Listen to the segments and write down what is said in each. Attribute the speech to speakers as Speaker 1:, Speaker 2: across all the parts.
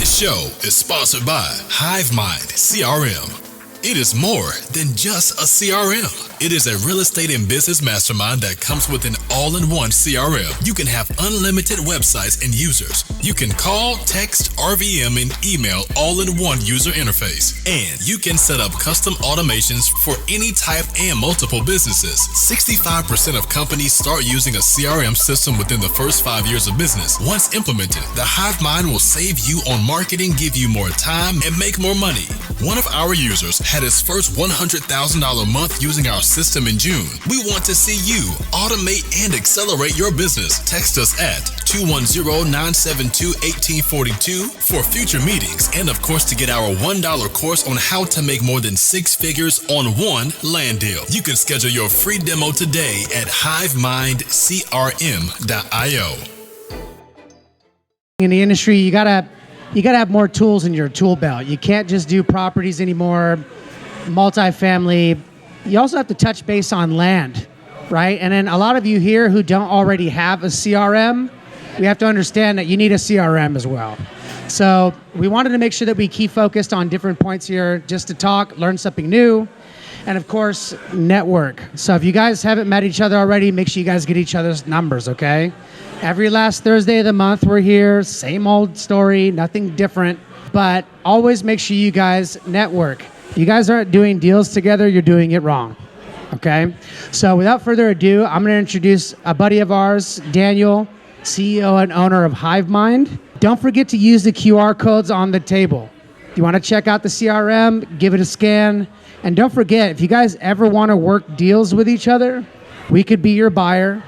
Speaker 1: This show is sponsored by HiveMind CRM. It is more than just a CRM. It is a real estate and business mastermind that comes with an all-in-one CRM. You can have unlimited websites and users. You can call, text, RVM, and email all in one user interface. And you can set up custom automations for any type and multiple businesses. 65% of companies start using a CRM system within the first 5 years of business. Once implemented, the HiveMind will save you on marketing, give you more time, and make more money. One of our users had his first $100,000 month using our system in June. We want to see you automate and accelerate your business. Text us at 210-972-1842 for future meetings, and of course to get our $1 course on how to make more than 6 figures on one land deal. You can schedule your free demo today at hivemindcrm.io.
Speaker 2: In the industry, you gotta have more tools in your tool belt. You can't just do properties anymore, multifamily. You also have to touch base on land, right? And then a lot of you here who don't already have a CRM, we have to understand that you need a CRM as well. So we wanted to make sure that we keep focused on different points here just to talk, learn something new, and of course, network. So if you guys haven't met each other already, make sure you guys get each other's numbers, okay? Every last Thursday of the month, we're here. Same old story, nothing different. But always make sure you guys network. If you guys aren't doing deals together, you're doing it wrong, okay? So without further ado, I'm going to introduce a buddy of ours, Daniel, CEO and owner of HiveMind. Don't forget to use the QR codes on the table. If you want to check out the CRM, give it a scan. And don't forget, if you guys ever want to work deals with each other, we could be your buyer.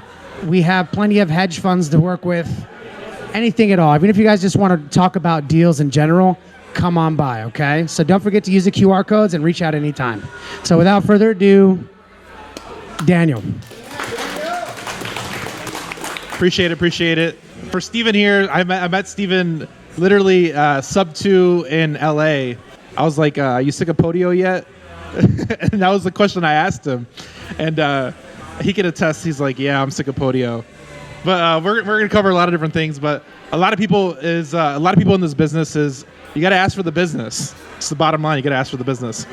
Speaker 2: We have plenty of hedge funds to work with, anything at all. Even if you guys just want to talk about deals in general, come on by, okay? So don't forget to use the QR codes and reach out anytime. So without further ado, Daniel.
Speaker 3: Appreciate it. For Steven here, I met Steven literally subto in LA. I was like, are you sick of Podio yet? And that was the question I asked him. And he can attest, he's like, yeah, I'm sick of Podio. But we're going to cover a lot of different things. But a lot of people in this business is, you got to ask for the business. It's the bottom line. You got to ask for the business.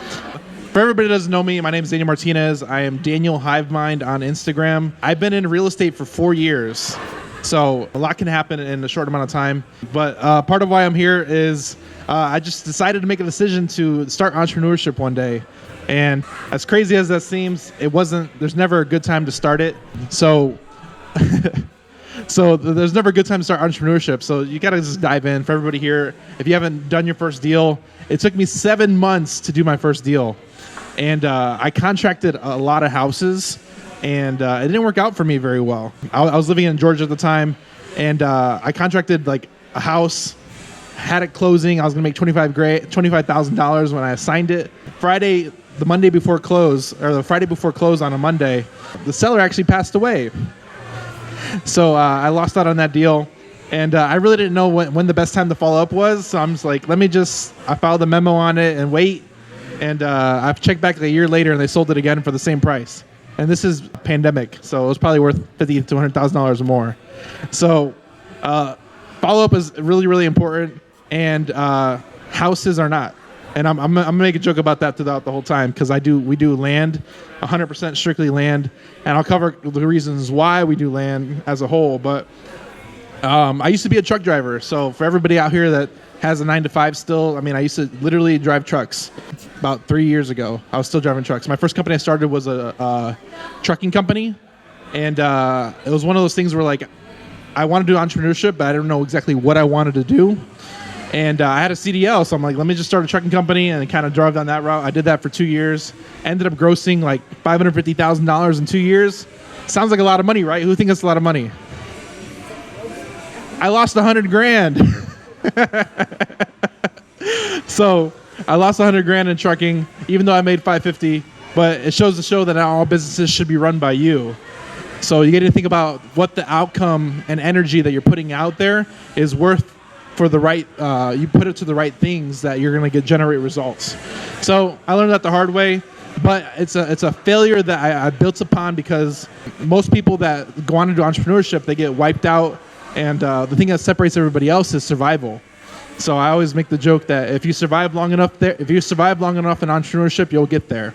Speaker 3: For everybody that doesn't know me, my name is Daniel Martinez. I am Daniel HiveMind on Instagram. I've been in real estate for 4 years. So a lot can happen in a short amount of time. But part of why I'm here is I just decided to make a decision to start entrepreneurship one day. And as crazy as that seems, there's never a good time to start it. So there's never a good time to start entrepreneurship. So you got to just dive in. For everybody here, if you haven't done your first deal, it took me 7 months to do my first deal. And I contracted a lot of houses, and it didn't work out for me very well. I was living in Georgia at the time, and I contracted like a house, had it closing. I was going to make $25,000 when I signed it. Friday, the Monday before close, or the Friday before close on a Monday, the seller actually passed away. So I lost out on that deal, and I really didn't know when the best time to follow up was. So I'm just like, I filed a memo on it and wait. And I've checked back like a year later, and they sold it again for the same price. And this is pandemic, so it was probably worth $50,000 to $100,000 more. So follow up is really, really important, and houses are not. And I'm gonna make a joke about that throughout the whole time, because we do land, 100% strictly land, and I'll cover the reasons why we do land as a whole. But I used to be a truck driver, so for everybody out here that has a 9-to-5 still, I mean, I used to literally drive trucks. About 3 years ago, I was still driving trucks. My first company I started was a trucking company, and it was one of those things where like I wanted to do entrepreneurship, but I didn't know exactly what I wanted to do. And I had a CDL, so I'm like, let me just start a trucking company, and kind of drove down that route. I did that for 2 years. Ended up grossing like $550,000 in 2 years. Sounds like a lot of money, right? Who thinks that's a lot of money? I lost $100,000. So I lost $100,000 in trucking, even though I made $550. But it shows that not all businesses should be run by you. So you get to think about what the outcome and energy that you're putting out there is worth for the right, you put it to the right things that you're going to generate results. So I learned that the hard way, but it's a failure that I built upon, because most people that go on into entrepreneurship, they get wiped out, and the thing that separates everybody else is survival. So I always make the joke that if you survive long enough in entrepreneurship, you'll get there.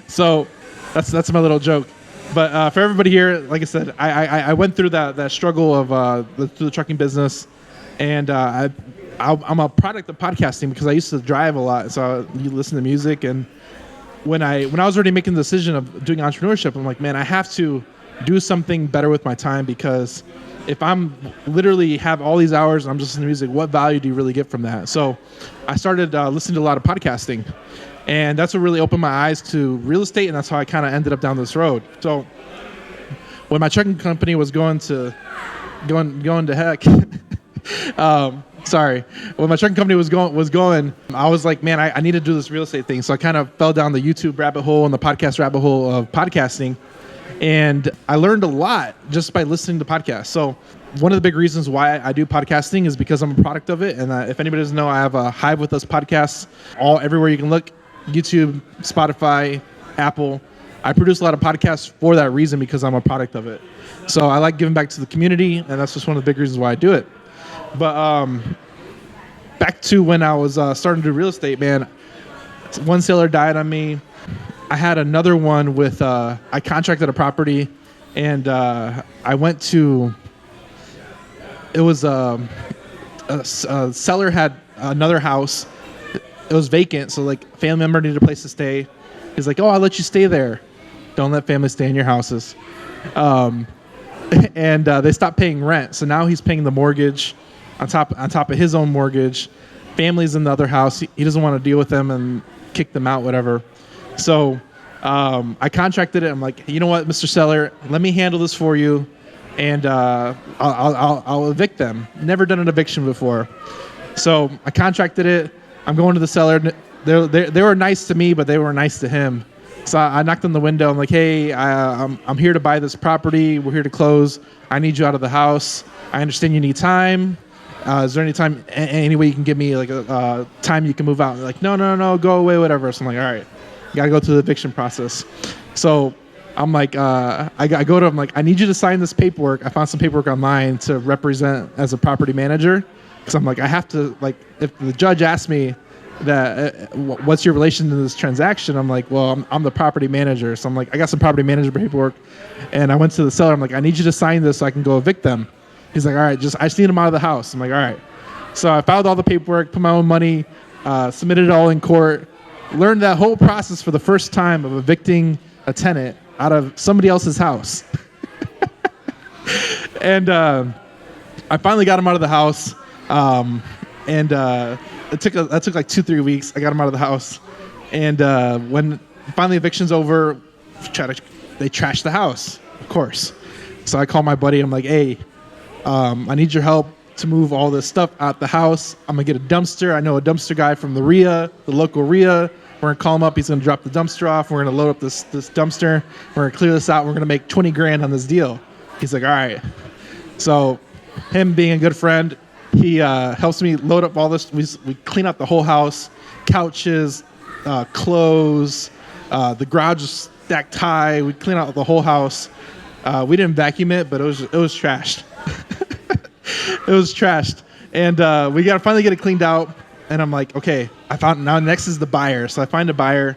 Speaker 3: So that's my little joke. But for everybody here, like I said, I went through that struggle of through the trucking business, and I'm a product of podcasting because I used to drive a lot, so you listen to music. And when I was already making the decision of doing entrepreneurship, I'm like, man, I have to do something better with my time, because if I'm literally have all these hours and I'm just listening to music, what value do you really get from that? So I started listening to a lot of podcasting, and that's what really opened my eyes to real estate, and that's how I kind of ended up down this road. So when my trucking company was going to heck, when my trucking company was going, I was like, man, I need to do this real estate thing. So I kind of fell down the YouTube rabbit hole and the podcast rabbit hole of podcasting. And I learned a lot just by listening to podcasts. So one of the big reasons why I do podcasting is because I'm a product of it. And if anybody doesn't know, I have a Hive With Us podcast everywhere you can look: YouTube, Spotify, Apple. I produce a lot of podcasts for that reason, because I'm a product of it. So I like giving back to the community, and that's just one of the big reasons why I do it. But back to when I was starting to do real estate, man, one seller died on me. I had another one with, I contracted a property, and I went to, it was a seller had another house. It was vacant, so like family member needed a place to stay. He's like, oh, I'll let you stay there. Don't let family stay in your houses. And they stopped paying rent, so now he's paying the mortgage on top of his own mortgage. Family's in the other house. He doesn't want to deal with them and kick them out, whatever. So I contracted it. I'm like, you know what, Mr. Seller, let me handle this for you, and I'll evict them. Never done an eviction before. So I contracted it. I'm going to the seller. They were nice to me, but they were nice to him. So I knocked on the window. I'm like, hey, I'm here to buy this property. We're here to close. I need you out of the house. I understand you need time. Is there any way you can give me like a time you can move out? They're like, no, go away, whatever. So I'm like, all right, got to go through the eviction process. So I'm like, I go to him like, I need you to sign this paperwork. I found some paperwork online to represent as a property manager, because I'm like, I have to, like, if the judge asks me that what's your relation to this transaction, I'm like, well, I'm the property manager. So I'm like, I got some property manager paperwork, and I went to the seller. I'm like, I need you to sign this so I can go evict them. He's like, all right, I just need them out of the house. I'm like, all right. So I filed all the paperwork, put my own money, submitted it all in court, learned that whole process for the first time of evicting a tenant out of somebody else's house. And I finally got him out of the house. That took like 2-3 weeks. I got him out of the house, and when finally eviction's over, they trashed the house, of course. So I call my buddy. I'm like, hey, I need your help to move all this stuff out the house. I'm gonna get a dumpster. I know a dumpster guy from the local RIA. We're gonna call him up. He's gonna drop the dumpster off. We're gonna load up this dumpster. We're gonna clear this out. We're gonna make $20,000 on this deal. He's like, all right. So him being a good friend, he helps me load up all this. We clean out the whole house, couches, clothes. The garage is stacked high. We clean out the whole house. We didn't vacuum it, but it was trashed. It was trashed, and we got to finally get it cleaned out. And I'm like, okay, now next is the buyer. So I find a buyer.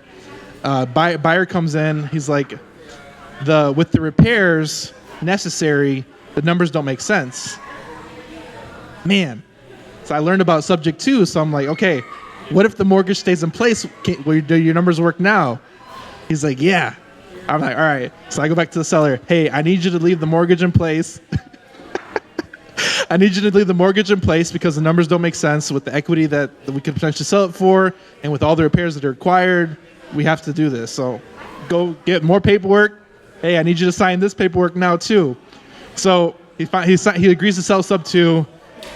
Speaker 3: Buyer comes in. He's like, with the repairs necessary, the numbers don't make sense. Man. So I learned about subject 2. So I'm like, okay, what if the mortgage stays in place? Do your numbers work now? He's like, yeah. I'm like, all right. So I go back to the seller. Hey, I need you to leave the mortgage in place. I need you to leave the mortgage in place because the numbers don't make sense with the equity that we could potentially sell it for, and with all the repairs that are required, we have to do this. So go get more paperwork. Hey, I need you to sign this paperwork now too. So he agrees to sell sub 2,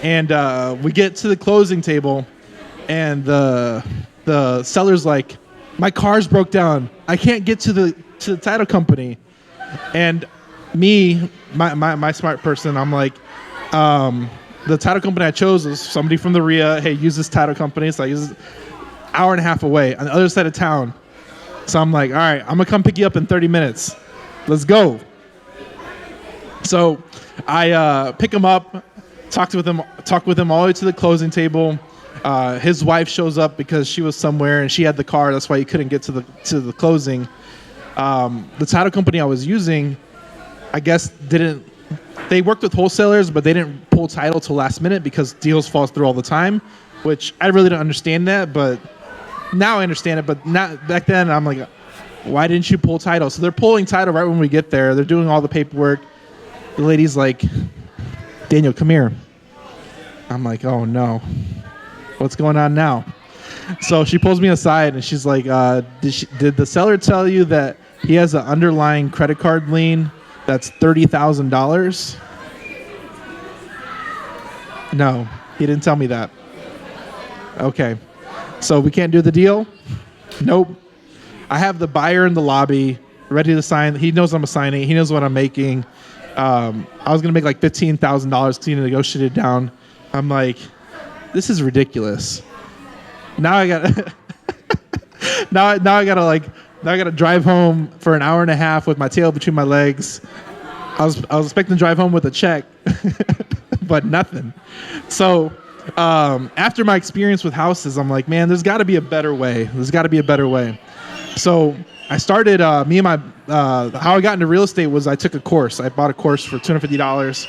Speaker 3: and we get to the closing table, and the seller's like, my car's broke down. I can't get to the title company. And me, my smart person, I'm like, the title company I chose is somebody from the RIA. Hey, use this title company. So I use it hour and a half away on the other side of town. So I'm like, all right, I'm gonna come pick you up in 30 minutes. Let's go. So I pick him up Talked with him all the way to the closing table. His wife shows up because she was somewhere and she had the car. That's why he couldn't get to the closing. The title company I was using, I guess, they worked with wholesalers, but they didn't pull title till last minute because deals fall through all the time, which I really don't understand that, but now I understand it. But not back then, I'm like, why didn't you pull title? So they're pulling title right when we get there. They're doing all the paperwork. The lady's like, Daniel, come here. I'm like, oh no, what's going on now? So she pulls me aside and she's like, did the seller tell you that he has an underlying credit card lien that's $30,000? No, he didn't tell me that. Okay, so we can't do the deal? Nope. I have the buyer in the lobby ready to sign. He knows I'm signing. He knows what I'm making. I was going to make like $15,000 to negotiate it down. I'm like, this is ridiculous. Now I got now I gotta drive home for an hour and a half with my tail between my legs. I was expecting to drive home with a check, but nothing. So after my experience with houses, I'm like, man, there's got to be a better way. So I started how I got into real estate was I took a course. I bought a course for $250,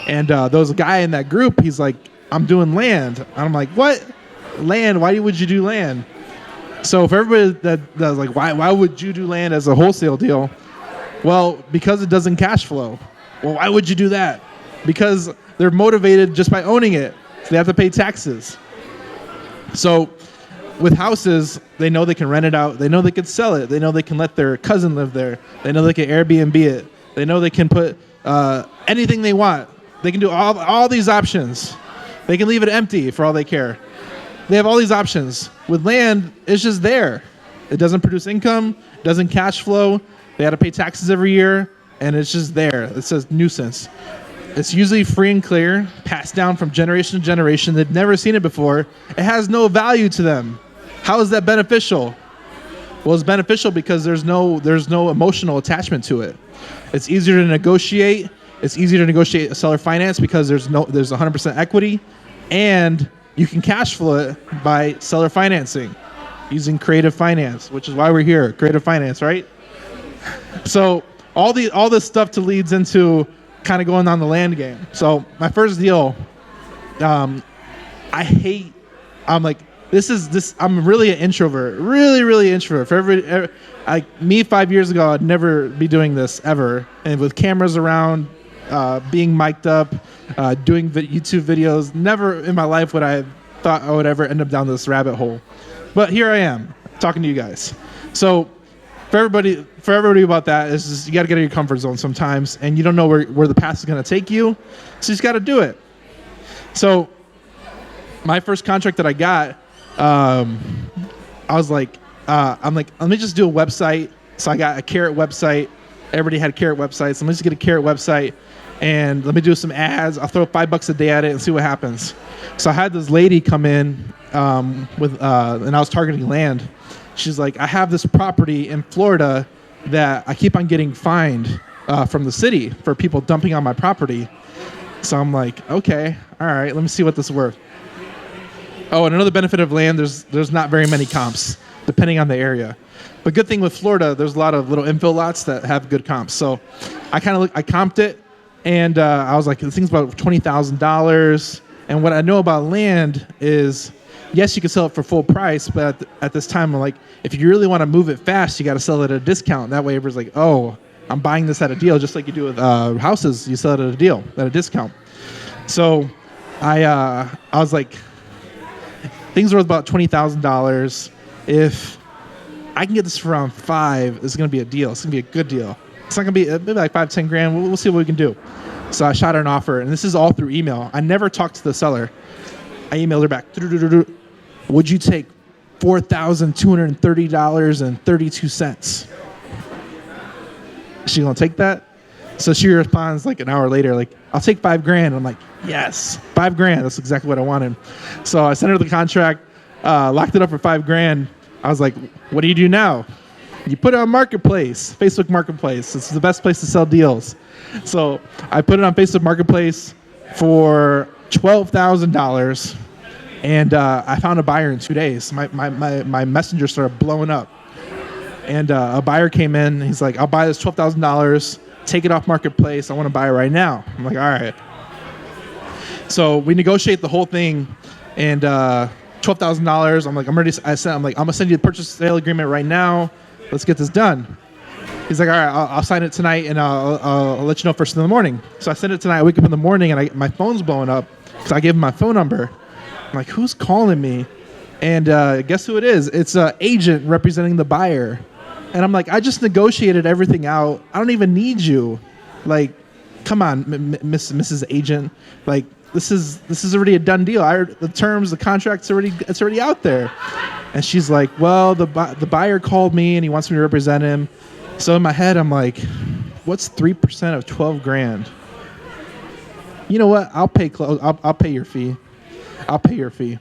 Speaker 3: and there was a guy in that group. He's like, I'm doing land. And I'm like, what? Land? Why would you do land? So for everybody that was like, why would you do land as a wholesale deal? Well, because it doesn't cash flow. Well, why would you do that? Because they're motivated just by owning it. So they have to pay taxes. So with houses, they know they can rent it out. They know they can sell it. They know they can let their cousin live there. They know they can Airbnb it. They know they can put anything they want. They can do all these options. They can leave it empty for all they care. They have all these options. With land, it's just there. It doesn't produce income, doesn't cash flow. They have to pay taxes every year, and it's just there. It says nuisance. It's usually free and clear, passed down from generation to generation. They've never seen it before. It has no value to them. How is that beneficial? Well, it's beneficial because there's no emotional attachment to it. It's easier to negotiate. It's easier to negotiate a seller finance because there's 100% equity, and you can cash flow it by seller financing using creative finance, which is why we're here, creative finance, right? So all this stuff to leads into kind of going on the land game. So my first deal, I'm really an introvert, really introvert. For me 5 years ago, I'd never be doing this ever. And with cameras around, being mic'd up, doing YouTube videos, never in my life would I have thought I would ever end up down this rabbit hole. But here I am talking to you guys. So for everybody about that is just, you got to get out of your comfort zone sometimes, and you don't know where the path is going to take you, so you just got to do it. So my first contract that I got, I was like, I'm like, let me just do a website. So I got a Carrot website. Everybody had Carrot websites. Let me just get a Carrot website, and let me do some ads. I'll throw $5 a day at it and see what happens. So I had this lady come in and I was targeting land. She's like, I have this property in Florida that I keep on getting fined from the city for people dumping on my property. So I'm like, okay, all right, let me see what this is worth. Oh, and another benefit of land, there's not very many comps, depending on the area. But good thing with Florida, there's a lot of little infill lots that have good comps. So I comped it, and I was like, this thing's about $20,000. And what I know about land is, yes, you can sell it for full price, but at this time, I'm like, if you really want to move it fast, you got to sell it at a discount. That way, everybody's like, oh, I'm buying this at a deal, just like you do with houses. You sell it at a deal, at a discount. So I was like, things are worth about $20,000. If I can get this for around $5,000, it's going to be a deal. It's going to be a good deal. It's not going to be maybe like $5,000, $10,000. We'll see what we can do. So I shot her an offer, and this is all through email. I never talked to the seller. I emailed her back. Would you take $4,230.32? Is she gonna take that? So she responds like an hour later, like, I'll take $5,000. I'm like, yes, $5,000. That's exactly what I wanted. So I sent her the contract, locked it up for $5,000. I was like, what do you do now? You put it on Marketplace, Facebook Marketplace. It's the best place to sell deals. So I put it on Facebook Marketplace for $12,000, and I found a buyer in 2 days. My messenger started blowing up, and a buyer came in. He's like, "I'll buy this $12,000. Take it off marketplace. I want to buy it right now." I'm like, "All right." So we negotiate the whole thing, and $12,000. I'm like, "I'm ready." I'm like, "I'm gonna send you the purchase sale agreement right now. Let's get this done." He's like, "All right, I'll sign it tonight, and I'll let you know first thing in the morning." So I send it tonight. I wake up in the morning, and my phone's blowing up because I gave him my phone number. I'm like, "Who's calling me?" And guess who it is? It's an agent representing the buyer. And I'm like, "I just negotiated everything out. I don't even need you. Like, come on, Mrs. Agent. Like, this is already a done deal. The terms, the contract's already out there." And she's like, "Well, the buyer called me and he wants me to represent him." So in my head, I'm like, "What's 3% of 12 grand? You know what? I'll pay I'll pay your fee. I'll pay your fee."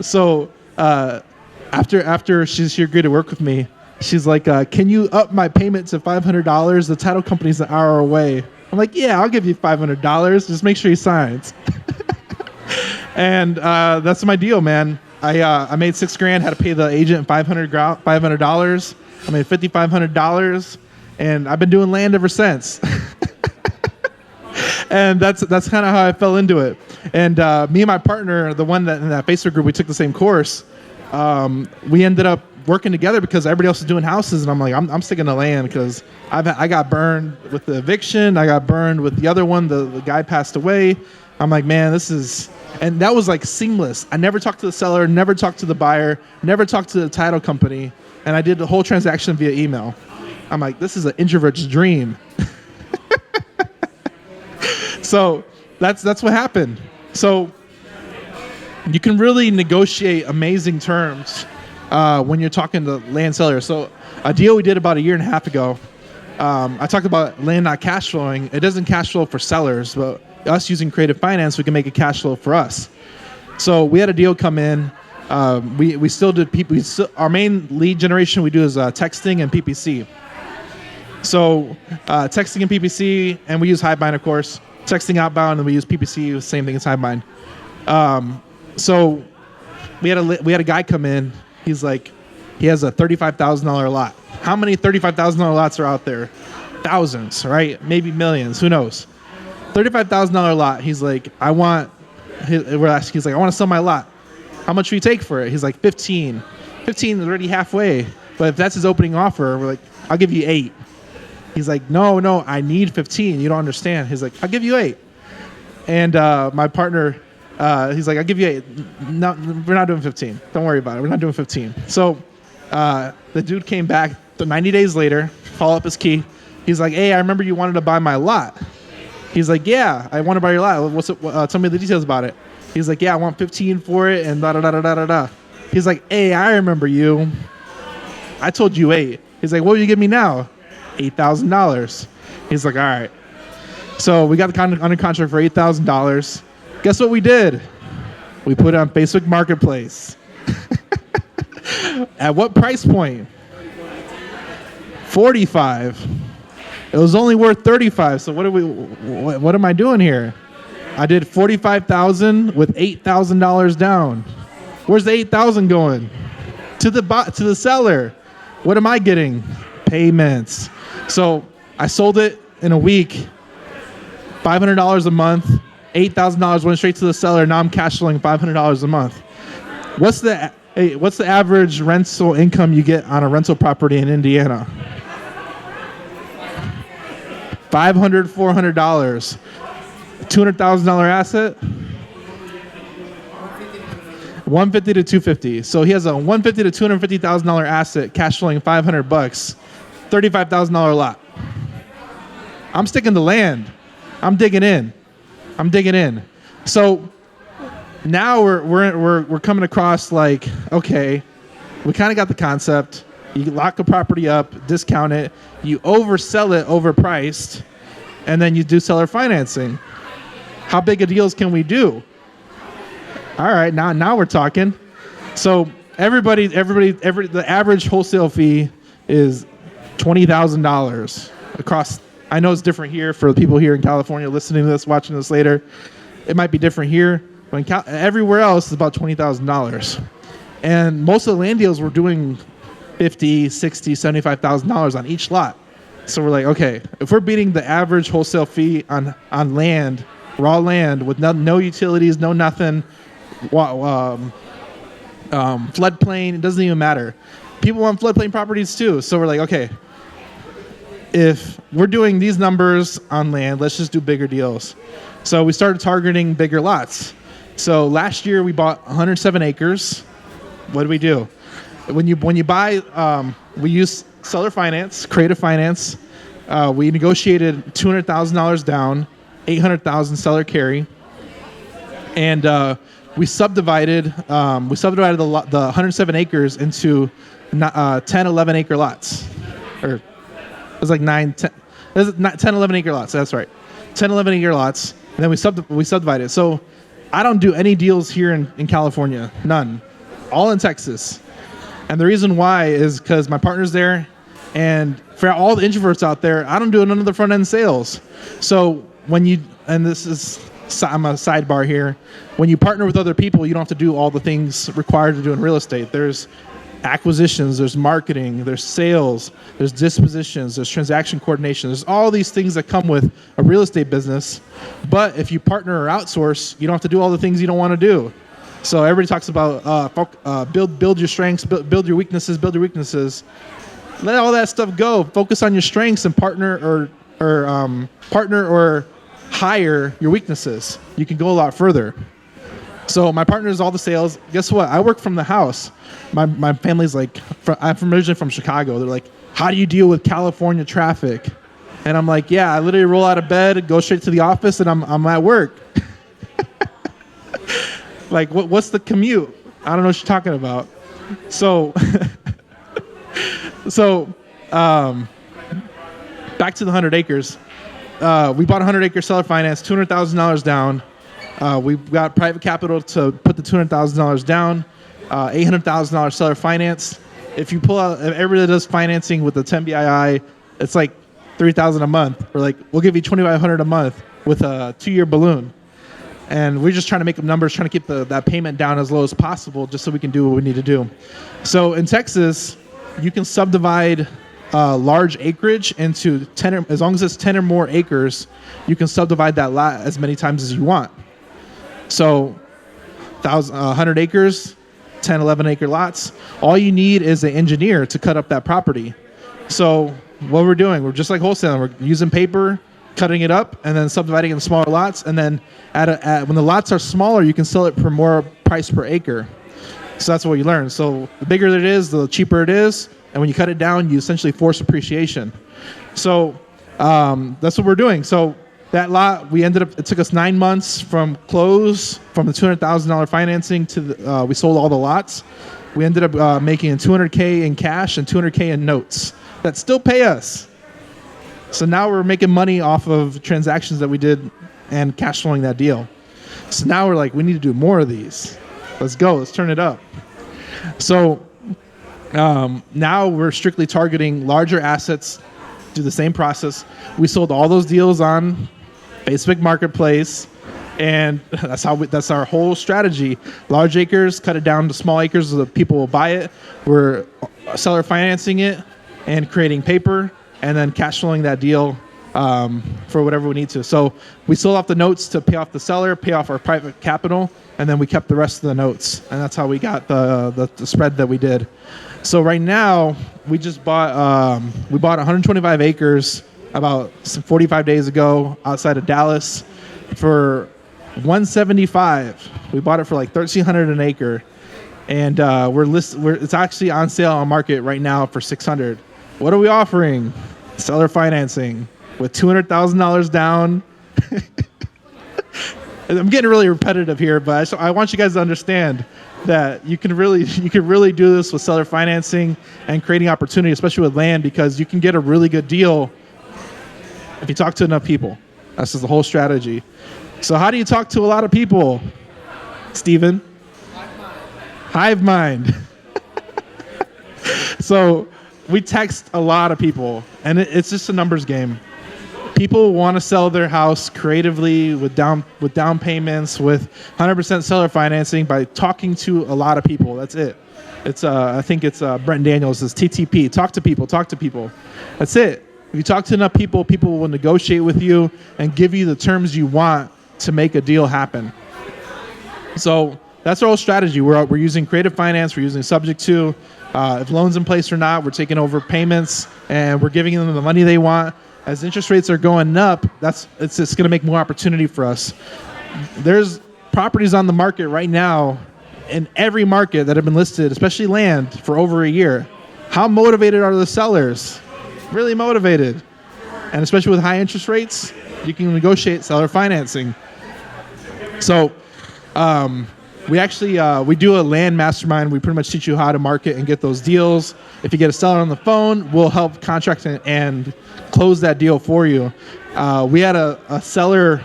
Speaker 3: So after she agreed to work with me, she's like, "Can you up my payment to $500? The title company's an hour away." I'm like, "Yeah, I'll give you $500. Just make sure he signs." And that's my deal, man. I made $6,000. Had to pay the agent $500. I made $5,500, and I've been doing land ever since. And that's kind of how I fell into it. And me and my partner, the one that in that Facebook group, we took the same course. We ended up working together because everybody else is doing houses, and I'm like, I'm sticking to land because I got burned with the eviction. I got burned with the other one. The guy passed away. I'm like, man, and that was like seamless. I never talked to the seller, never talked to the buyer, never talked to the title company, and I did the whole transaction via email. I'm like, this is an introvert's dream. So that's what happened. So you can really negotiate amazing terms when you're talking to land sellers. So a deal we did about a year and a half ago, I talked about land not cash flowing. It doesn't cash flow for sellers, but us using creative finance, we can make it cash flow for us. So we had a deal come in. We still did our main lead generation we do is texting and PPC. So texting and PPC, and we use Highbind, of course. Texting outbound, and we use PPC, same thing as Highbind. So we had a guy come in. He's like, he has a $35,000 lot. How many $35,000 lots are out there? Thousands, right? Maybe millions. Who knows? $35,000 lot. He's like, he's like, "I want to sell my lot. How much will you take for it?" He's like, 15. 15 is already halfway. But if that's his opening offer, we're like, "I'll give you 8. He's like, no, I need 15. You don't understand." He's like, "I'll give you 8. And my partner, he's like, "I'll give you 8. No, we're not doing 15. Don't worry about it. We're not doing 15. So the dude came back 90 days later, follow up is key. He's like, "Hey, I remember you wanted to buy my lot." He's like, "Yeah, I want to buy your lot. Tell me the details about it." He's like, "Yeah, I want 15 for it, and da da da da da da." He's like, "Hey, I remember you. I told you 8. He's like, "What will you give me now?" $8,000. He's like, "All right." So we got the under contract for $8,000. Guess what we did? We put it on Facebook Marketplace. At what price point? 45. It was only worth 35. So what am I doing here? I did 45,000 with $8,000 down. Where's the 8,000 going? To the seller. What am I getting? Payments. So I sold it in a week. $500 a month. $8,000 went straight to the seller. Now I'm cash flowing $500 a month. What's the average rental income you get on a rental property in Indiana? $500, $400. $200,000 asset? $150 to $250. So he has a $150 to $250,000 asset, cash flowing $500, $35,000 lot. I'm sticking to land. I'm digging in. So now we're coming across like, okay, we kind of got the concept. You lock a property up, discount it, you oversell it overpriced, and then you do seller financing. How big of deals can we do? All right, now we're talking. So the average wholesale fee is $20,000 across. I know it's different here for the people here in California listening to this, watching this later. It might be different here, but everywhere else is about $20,000. And most of the land deals were doing $50,000, $60,000, $75,000 on each lot. So we're like, okay, if we're beating the average wholesale fee on land, raw land with no utilities, no nothing, floodplain, it doesn't even matter. People want floodplain properties too. So we're like, okay, if we're doing these numbers on land, let's just do bigger deals. So we started targeting bigger lots. So last year we bought 107 acres. What do we do? When you buy, we use seller finance, creative finance. We negotiated $200,000 down, $800,000 seller carry, and we subdivided the 107 acres into 10, 11 acre lots, or it was like 9, 10, 11 acre lots. That's right, 10, 11 acre lots, and then we subdivided. So I don't do any deals here in California, none, all in Texas. And the reason why is because my partner's there, and for all the introverts out there, I don't do none of the front end sales. So I'm a sidebar here. When you partner with other people, you don't have to do all the things required to do in real estate. There's acquisitions, there's marketing, there's sales, there's dispositions, there's transaction coordination. There's all these things that come with a real estate business. But if you partner or outsource, you don't have to do all the things you don't want to do. So everybody talks about build your strengths, build your weaknesses. Let all that stuff go. Focus on your strengths and partner or hire your weaknesses. You can go a lot further. So my partner does all the sales. Guess what? I work from the house. My family's like, I'm originally from Chicago. They're like, how do you deal with California traffic? And I'm like, yeah, I literally roll out of bed, go straight to the office, and I'm at work. Like, what's the commute? I don't know what you're talking about. So, back to the 100 acres. We bought 100 acre seller finance, $200,000 down. We got private capital to put the $200,000 down, $800,000 seller finance. If you pull out, if everybody that does financing with the 10 BII, it's like $3,000 a month. We're like, we'll give you $2,500 a month with a 2-year balloon. And we're just trying to make up numbers, trying to keep that payment down as low as possible just so we can do what we need to do. So in Texas, you can subdivide large acreage into 10, as long as it's 10 or more acres, you can subdivide that lot as many times as you want. So 100 acres, 10, 11 acre lots. All you need is an engineer to cut up that property. So what we're doing, we're just like wholesaling. We're using paper, cutting it up, and then subdividing into smaller lots. And then when the lots are smaller, you can sell it for more price per acre. So that's what you learn. So the bigger it is, the cheaper it is. And when you cut it down, you essentially force appreciation. So that's what we're doing. So that lot, it took us 9 months from close, from the $200,000 financing to we sold all the lots. We ended up making $200K in cash and $200K in notes that still pay us. So now we're making money off of transactions that we did and cash flowing that deal. So now we're like, we need to do more of these. Let's go. Let's turn it up. So now we're strictly targeting larger assets, do the same process. We sold all those deals on Facebook Marketplace, and that's our whole strategy. Large acres, cut it down to small acres so that people will buy it. We're seller financing it and creating paper, and then cash flowing that deal for whatever we need to. So we sold off the notes to pay off the seller, pay off our private capital, and then we kept the rest of the notes. And that's how we got the spread that we did. So right now, we bought 125 acres about 45 days ago outside of Dallas for $175. We bought it for like $1,300 an acre. And it's actually on sale on market right now for $600. What are we offering? Seller financing with $200,000 down. I'm getting really repetitive here, but I want you guys to understand that you can really do this with seller financing and creating opportunity, especially with land, because you can get a really good deal if you talk to enough people. That's just the whole strategy. So how do you talk to a lot of people, Steven? Hive mind. So we text a lot of people, and it's just a numbers game. people want to sell their house creatively with down payments, with 100% seller financing by talking to a lot of people. That's it. It's I think it's Brent Daniels, it's TTP. Talk to people. That's it. If you talk to enough people, people will negotiate with you and give you the terms you want to make a deal happen. So that's our whole strategy. We're using creative finance. We're using subject to. If loans in place or not, we're taking over payments and we're giving them the money they want. As interest rates are going up, it's going to make more opportunity for us. There's properties on the market right now in every market that have been listed, especially land, for over a year. How motivated are the sellers? Really motivated. And especially with high interest rates, you can negotiate seller financing. So we do a land mastermind. We pretty much teach you how to market and get those deals. If you get a seller on the phone, we'll help contract and close that deal for you. We had a seller,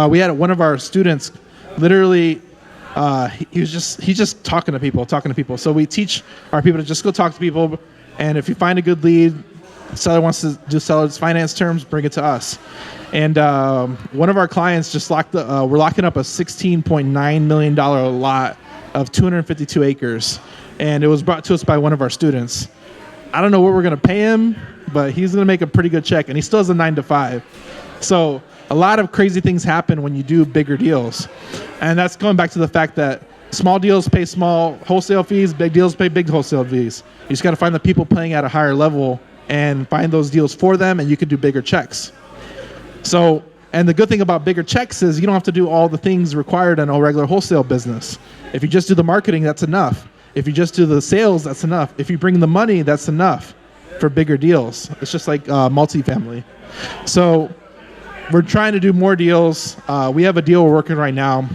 Speaker 3: we had one of our students, literally, he's just talking to people. So we teach our people to just go talk to people. And if you find a good lead, the seller wants to do seller's finance terms, bring it to us. And one of our clients just we're locking up a $16.9 million lot of 252 acres. And it was brought to us by one of our students. I don't know what we're going to pay him, but he's going to make a pretty good check. And he still has a 9 to 5. So a lot of crazy things happen when you do bigger deals. And that's going back to the fact that small deals pay small wholesale fees, big deals pay big wholesale fees. You just got to find the people playing at a higher level and find those deals for them, and you can do bigger checks. So, and the good thing about bigger checks is you don't have to do all the things required in a regular wholesale business. If you just do the marketing, that's enough. If you just do the sales, that's enough. If you bring the money, that's enough for bigger deals. It's just like multifamily. So we're trying to do more deals. We have a deal we're working right now.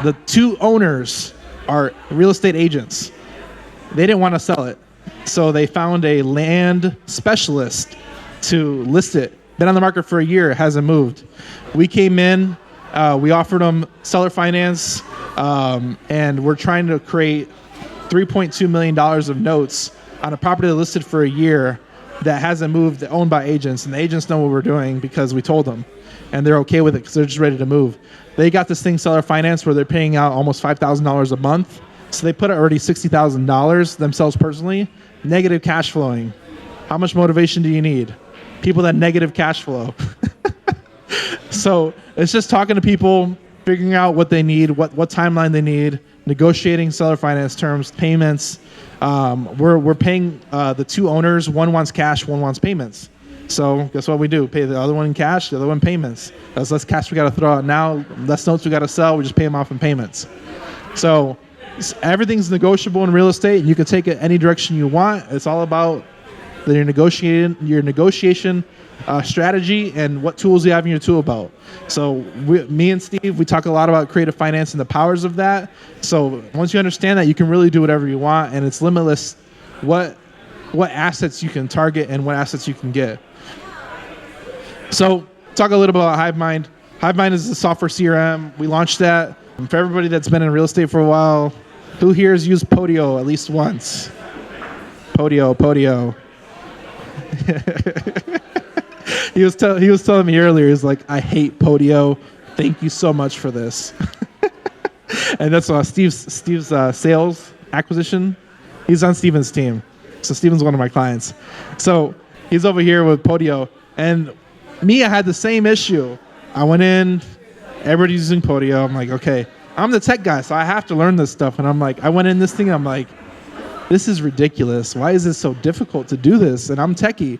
Speaker 3: The 2 owners are real estate agents. They didn't want to sell it. So they found a land specialist to list it. Been on the market for a year, hasn't moved. We came in, we offered them seller finance, and we're trying to create $3.2 million of notes on a property listed for a year that hasn't moved, owned by agents. And the agents know what we're doing because we told them. And they're okay with it because they're just ready to move. They got this thing, seller finance, where they're paying out almost $5,000 a month. So they put already $60,000 themselves personally, negative cash flowing. How much motivation do you need? People that negative cash flow. So it's just talking to people, figuring out what they need, what timeline they need, negotiating seller finance terms, payments. We're paying the 2 owners. One wants cash, one wants payments. So guess what we do? Pay the other one in cash, the other one payments. That's less cash we got to throw out now, less notes we got to sell. We just pay them off in payments. So everything's negotiable in real estate. You can take it any direction you want. It's all about your negotiation strategy and what tools you have in your tool belt. So me and Steve, we talk a lot about creative finance and the powers of that. So once you understand that, you can really do whatever you want, and it's limitless what assets you can target and what assets you can get. So talk a little bit about HiveMind. HiveMind is a software CRM. We launched that. For everybody that's been in real estate for a while, who here has used Podio at least once? Podio. He was telling me earlier, he's like, I hate Podio. Thank you so much for this. And that's Steve's sales acquisition. He's on Steven's team. So Steven's one of my clients. So he's over here with Podio. And me, I had the same issue. I went in, everybody's using Podio. I'm like, okay, I'm the tech guy, so I have to learn this stuff. And I'm like, I went in this thing, and I'm like, this is ridiculous. Why is it so difficult to do this? And I'm techie.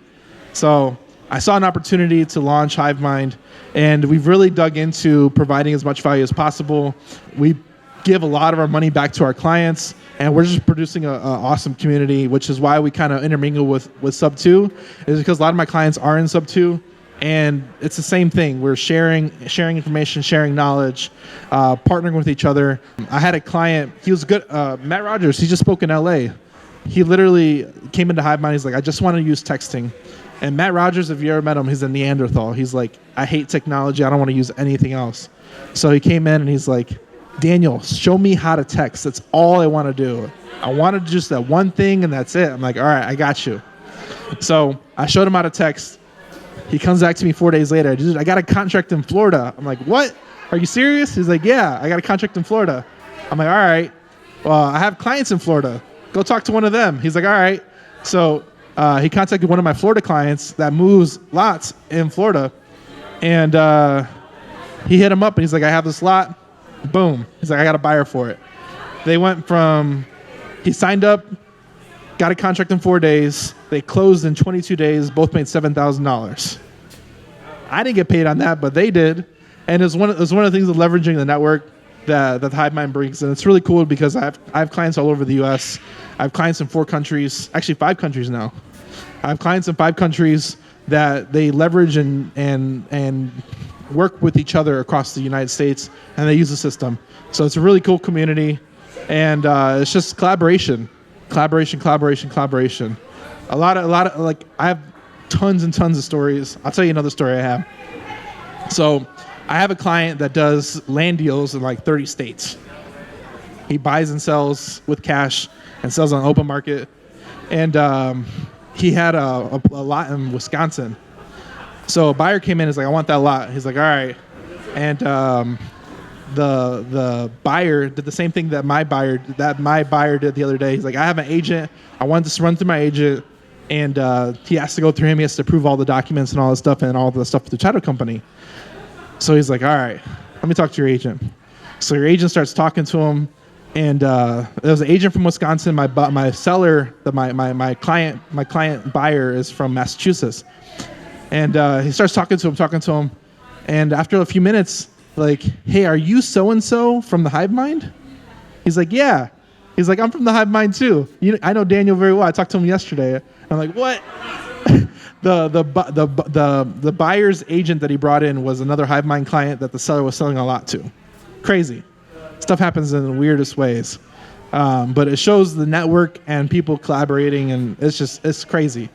Speaker 3: So I saw an opportunity to launch HiveMind, and we've really dug into providing as much value as possible. We give a lot of our money back to our clients, and we're just producing an awesome community, which is why we kind of intermingle with Sub2, is because a lot of my clients are in Sub2, and it's the same thing. We're sharing information, sharing knowledge, partnering with each other. I had a client, he was good, Matt Rogers, he just spoke in LA. He literally came into HiveMind, he's like, I just want to use texting. And Matt Rogers, if you ever met him, he's a Neanderthal. He's like, I hate technology, I don't want to use anything else. So he came in and he's like, Daniel, show me how to text. That's all I want to do. I want to do just that one thing and that's it. I'm like, all right, I got you. So I showed him how to text. He comes back to me 4 days later. I got a contract in Florida. I'm like, what? Are you serious? He's like, yeah, I got a contract in Florida. I'm like, all right. Well, I have clients in Florida. Go talk to one of them. He's like, all right. So he contacted one of my Florida clients that moves lots in Florida. And he hit him up and he's like, I have this lot. Boom. He's like, I got a buyer for it. They went from, he signed up, got a contract in 4 days. They closed in 22 days. Both made $7,000. I didn't get paid on that, but they did. And it's one of the things of leveraging the network that HiveMind brings. And it's really cool because I have clients all over the U.S. I have clients in 4 countries, actually 5 countries now. I have clients in 5 countries that they leverage and work with each other across the United States, and they use the system. So it's a really cool community, and it's just collaboration. A lot of like, I have tons and tons of stories. I'll tell you another story I have. So I have a client that does land deals in like 30 states. He buys and sells with cash and sells on the open market. And he had a lot in Wisconsin. So a buyer came in and is like, I want that lot. He's like, all right. And the buyer did the same thing that my buyer did the other day. He's like, I have an agent. I want this to run through my agent. And he has to go through him. He has to approve all the documents and all this stuff and all the stuff with the title company. So he's like, all right, let me talk to your agent. So your agent starts talking to him. And there was an agent from Wisconsin. My seller, my client buyer is from Massachusetts. And he starts talking to him. And after a few minutes, like, hey, are you so-and-so from the HiveMind? He's like, yeah. He's like, I'm from the HiveMind too. I know Daniel very well. I talked to him yesterday. I'm like, what? The buyer's agent that he brought in was another HiveMind client that the seller was selling a lot to. Crazy. Stuff happens in the weirdest ways. But it shows the network and people collaborating, and it's crazy.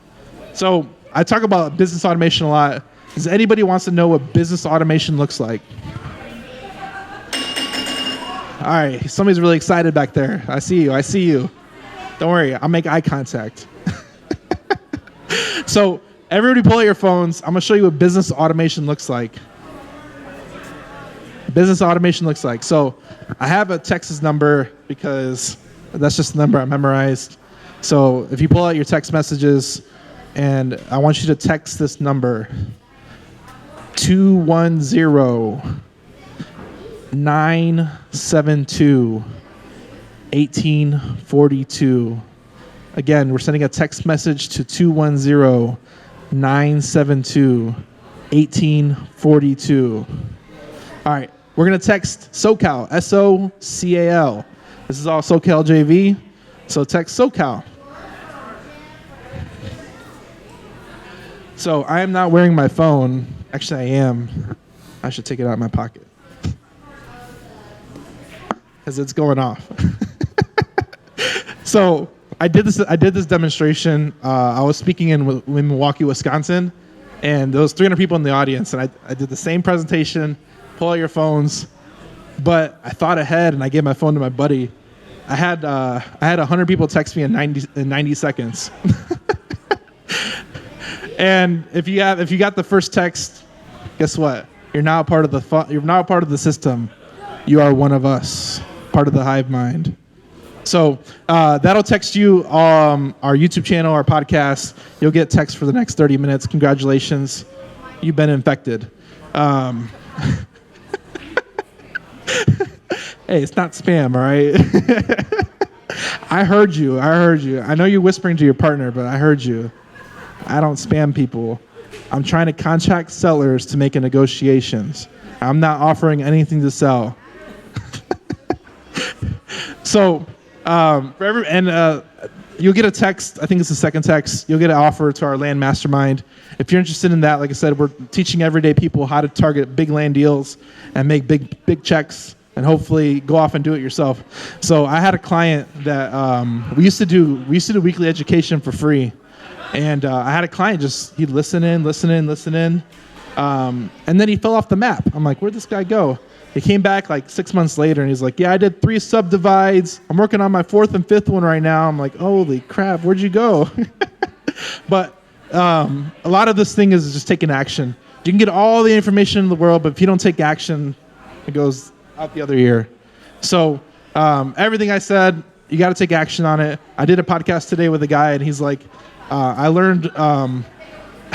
Speaker 3: So I talk about business automation a lot. Does anybody wants to know what business automation looks like? All right, somebody's really excited back there. I see you. Don't worry, I'll make eye contact. So everybody pull out your phones. I'm gonna show you what business automation looks like. So I have a Texas number because that's just the number I memorized. So if you pull out your text messages, and I want you to text this number, 210-972-1842. Again, we're sending a text message to 210-972-1842. All right, we're going to text SOCAL, SOCAL. This is all SOCAL JV, so text SOCAL. So I am not wearing my phone. Actually, I am. I should take it out of my pocket because it's going off. So I did this demonstration. I was speaking in Milwaukee, Wisconsin, and there was 300 people in the audience, and I did the same presentation. Pull out your phones, but I thought ahead, and I gave my phone to my buddy. I had 100 people text me in 90 seconds. And if you got the first text, guess what? You're now a part of the system. You are one of us, part of the HiveMind. So that'll text you our YouTube channel, our podcast. You'll get text for the next 30 minutes. Congratulations, you've been infected. Hey, it's not spam, all right? I heard you. I know you're whispering to your partner, but I heard you. I don't spam people. I'm trying to contact sellers to make negotiations. I'm not offering anything to sell. So, you'll get a text. I think it's the second text. You'll get an offer to our land mastermind. If you're interested in that, like I said, we're teaching everyday people how to target big land deals and make big checks, and hopefully go off and do it yourself. So I had a client that we used to do weekly education for free. And I had a client he'd listen in. And then he fell off the map. I'm like, where'd this guy go? He came back like 6 months later and he's like, yeah, I did 3 subdivides. I'm working on my 4th and 5th one right now. I'm like, holy crap, where'd you go? But a lot of this thing is just taking action. You can get all the information in the world, but if you don't take action, it goes out the other ear. So everything I said, you got to take action on it. I did a podcast today with a guy, and he's like, I learned.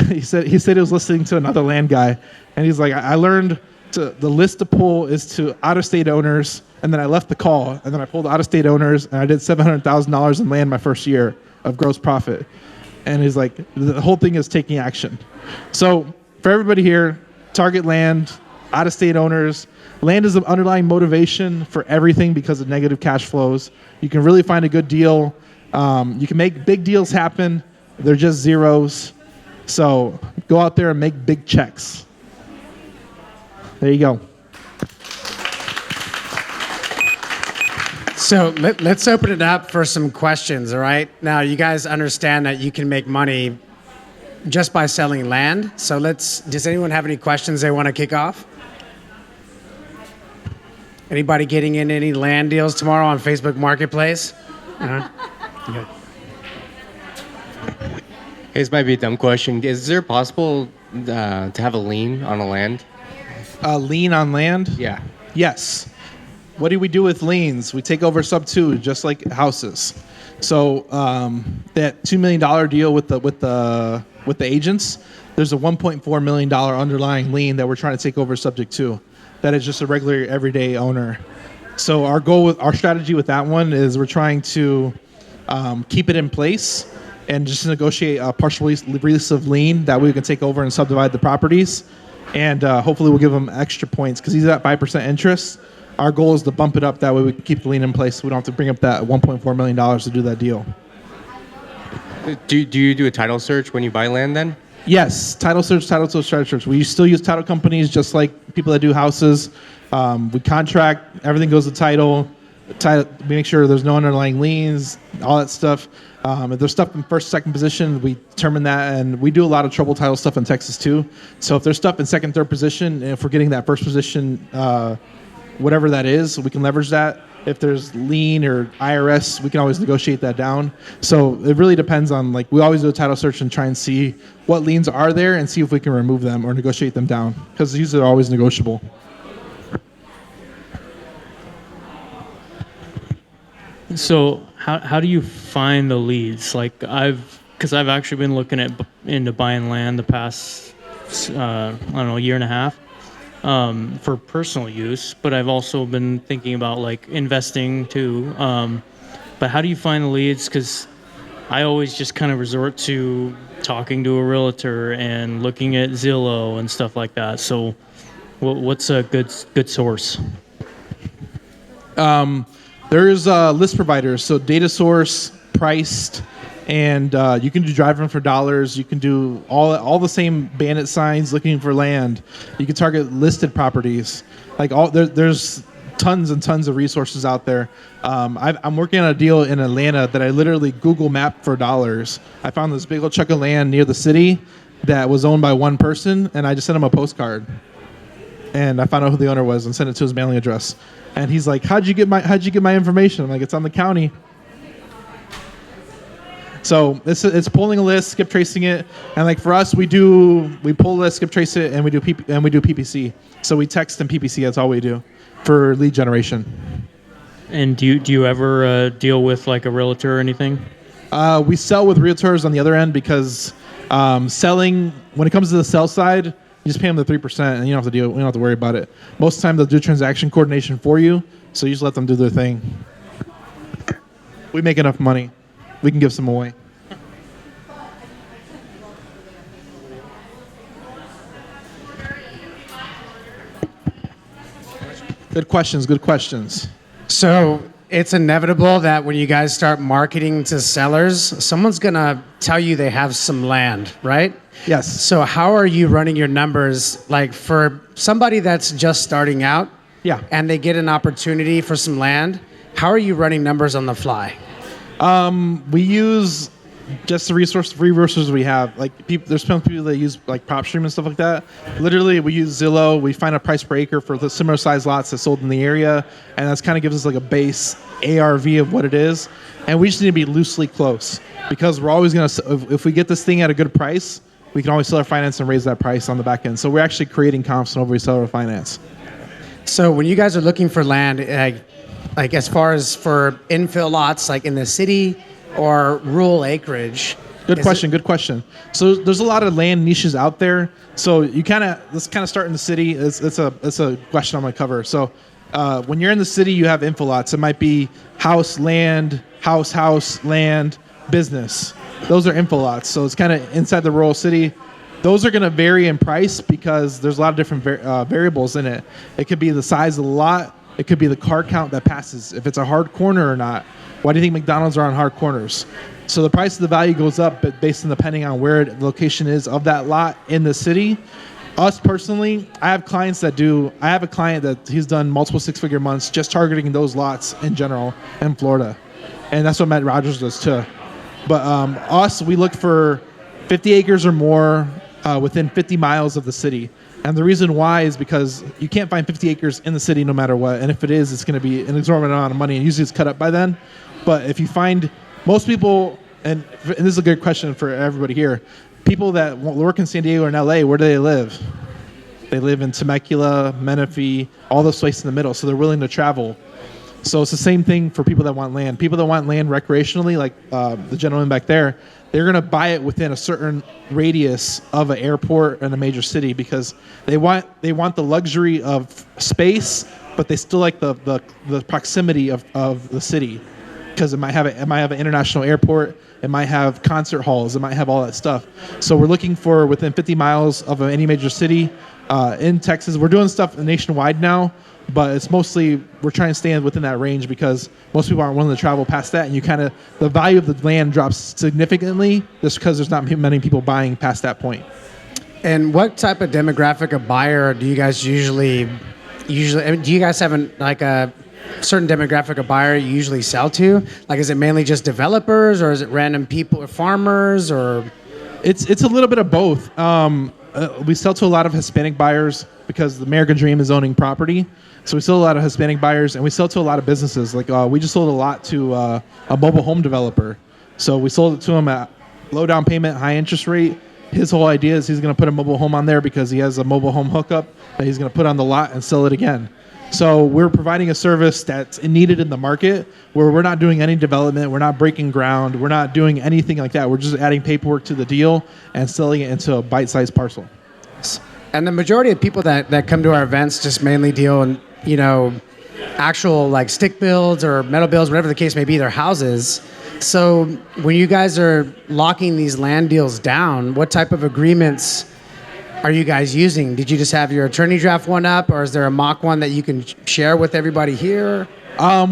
Speaker 3: He said he was listening to another land guy, and he's like, I learned the list to pull is to out-of-state owners, and then I left the call, and then I pulled out-of-state owners, and I did $700,000 in land my first year of gross profit. And he's like, the whole thing is taking action. So for everybody here, target land, out-of-state owners. Land is an underlying motivation for everything because of negative cash flows. You can really find a good deal. You can make big deals happen. They're just zeros. So go out there and make big checks. There you go.
Speaker 2: So let's open it up for some questions, all right? Now, you guys understand that you can make money just by selling land. So does anyone have any questions they want to kick off? Anybody getting in any land deals tomorrow on Facebook Marketplace? Yeah.
Speaker 4: This might be a dumb question. Is there possible to have a lien on a land?
Speaker 3: A lien on land?
Speaker 4: Yeah.
Speaker 3: Yes. What do we do with liens? We take over subto, just like houses. So that $2 million deal with the agents, there's a $1.4 million underlying lien that we're trying to take over subject to. That is just a regular everyday owner. So our strategy with that one is we're trying to keep it in place and just negotiate a partial release of lien that we can take over and subdivide the properties. And hopefully we'll give them extra points because he's at 5% interest. Our goal is to bump it up. That way we can keep the lien in place so we don't have to bring up that $1.4 million to do that deal.
Speaker 4: Do you do a title search when you buy land then?
Speaker 3: Yes, title search. We still use title companies just like people that do houses. We contract, everything goes to title. We make sure there's no underlying liens, all that stuff. If there's stuff in first, second position, we determine that, and we do a lot of trouble title stuff in Texas too. So if there's stuff in second, third position, and if we're getting that first position, whatever that is, we can leverage that. If there's lien or IRS, we can always negotiate that down. So it really depends on, like, we always do a title search and try and see what liens are there and see if we can remove them or negotiate them down, because these are always negotiable.
Speaker 5: So how do you find the leads? Like because I've actually been looking into buying land the past year and a half for personal use, but I've also been thinking about like investing too. But how do you find the leads? Because I always just kind of resort to talking to a realtor and looking at Zillow and stuff like that. So what's a good source?
Speaker 3: There's list providers, so data source, priced, and you can do driving for dollars. You can do all the same bandit signs looking for land. You can target listed properties. Like there's tons and tons of resources out there. I'm working on a deal in Atlanta that I literally Google mapped for dollars. I found this big old chunk of land near the city that was owned by one person, and I just sent him a postcard. And I found out who the owner was and sent it to his mailing address. And he's like, how'd you get my information? I'm like, it's on the county. So it's pulling a list, skip tracing it, and like for us, we pull a list, skip trace it, and we do PPC. So we text and PPC. That's all we do for lead generation.
Speaker 5: And do you ever deal with like a realtor or anything?
Speaker 3: We sell with realtors on the other end because selling, when it comes to the sell side, you just pay them the 3% and you don't have to we don't have to worry about it. Most of the time they'll do transaction coordination for you, so you just let them do their thing. We make enough money. We can give some away. Good questions.
Speaker 2: So it's inevitable that when you guys start marketing to sellers, someone's going to tell you they have some land, right?
Speaker 3: Yes.
Speaker 2: So how are you running your numbers? Like for somebody that's just starting out,
Speaker 3: Yeah.
Speaker 2: and they get an opportunity for some land, how are you running numbers on the fly?
Speaker 3: We use just the resources we have. Like there's some people that use like PropStream and stuff like that. Literally, we use Zillow. We find a price per acre for the similar size lots that's sold in the area, and that's kind of gives us like a base ARV of what it is. And we just need to be loosely close because we're always gonna. If we get this thing at a good price, we can always sell our finance and raise that price on the back end. So we're actually creating comps whenever we sell our finance.
Speaker 2: So when you guys are looking for land, like as far as for infill lots, like in the city or rural acreage.
Speaker 3: Good question. So there's a lot of land niches out there. So let's kind of start in the city. It's a question I'm gonna cover. So when you're in the city, you have infill lots. It might be house, land, house, land, business. Those are infill lots. So it's kind of inside the rural city. Those are going to vary in price because there's a lot of different variables in it. It could be the size of the lot. It could be the car count that passes, if it's a hard corner or not. Why do you think McDonald's are on hard corners? So the price of the value goes up, but based on depending on where the location is of that lot in the city. Us personally, I have a client that he's done multiple six-figure months just targeting those lots in general in Florida. And that's what Matt Rogers does too. But we look for 50 acres or more within 50 miles of the city. And the reason why is because you can't find 50 acres in the city no matter what. And if it is, it's going to be an exorbitant amount of money. And usually it's cut up by then. But if you find most people, and this is a good question for everybody here, people that work in San Diego or in LA, where do they live? They live in Temecula, Menifee, all those places in the middle. So they're willing to travel. So it's the same thing for people that want land. People that want land recreationally, like the gentleman back there, they're going to buy it within a certain radius of an airport and a major city because they want the luxury of space, but they still like the proximity of the city because it might have an international airport, it might have concert halls, it might have all that stuff. So we're looking for within 50 miles of any major city in Texas. We're doing stuff nationwide now. But it's mostly we're trying to stay within that range because most people aren't willing to travel past that, and the value of the land drops significantly just because there's not many people buying past that point.
Speaker 2: And what type of demographic of buyer do you guys usually? Do you guys have a certain demographic of buyer you usually sell to? Like, is it mainly just developers, or is it random people, or farmers, or?
Speaker 3: It's a little bit of both. We sell to a lot of Hispanic buyers because the American dream is owning property. So we sell a lot of Hispanic buyers, and we sell to a lot of businesses. Like we just sold a lot to a mobile home developer. So we sold it to him at low down payment, high interest rate. His whole idea is he's going to put a mobile home on there because he has a mobile home hookup that he's going to put on the lot and sell it again. So we're providing a service that's needed in the market where we're not doing any development, we're not breaking ground, we're not doing anything like that. We're just adding paperwork to the deal and selling it into a bite-sized parcel.
Speaker 2: And the majority of people that come to our events just mainly deal in, actual like stick builds or metal builds, whatever the case may be, their houses. So when you guys are locking these land deals down, what type of agreements are you guys using? Did you just have your attorney draft one up, or is there a mock one that you can share with everybody here?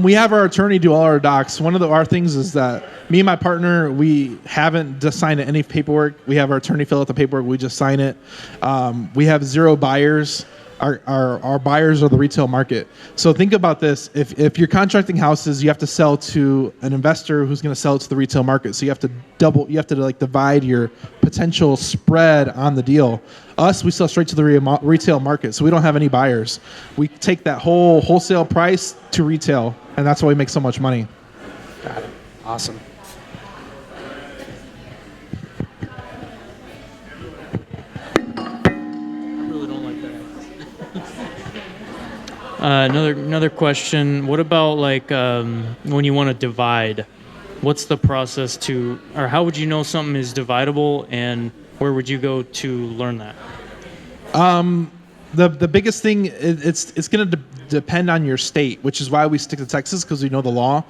Speaker 3: We have our attorney do all our docs. One of our things is that me and my partner, we haven't just signed any paperwork. We have our attorney fill out the paperwork. We just sign it. We have 0 buyers. Our buyers are the retail market. So think about this. If you're contracting houses, you have to sell to an investor who's going to sell it to the retail market. So you have to divide your potential spread on the deal. Us, we sell straight to the retail market. So we don't have any buyers. We take that whole wholesale price to retail, and that's why we make so much money.
Speaker 2: Got it. Awesome.
Speaker 5: Another question. What about when you want to divide? What's the process or how would you know something is dividable, and where would you go to learn that?
Speaker 3: The biggest thing it's going to depend on your state, which is why we stick to Texas because we know the law.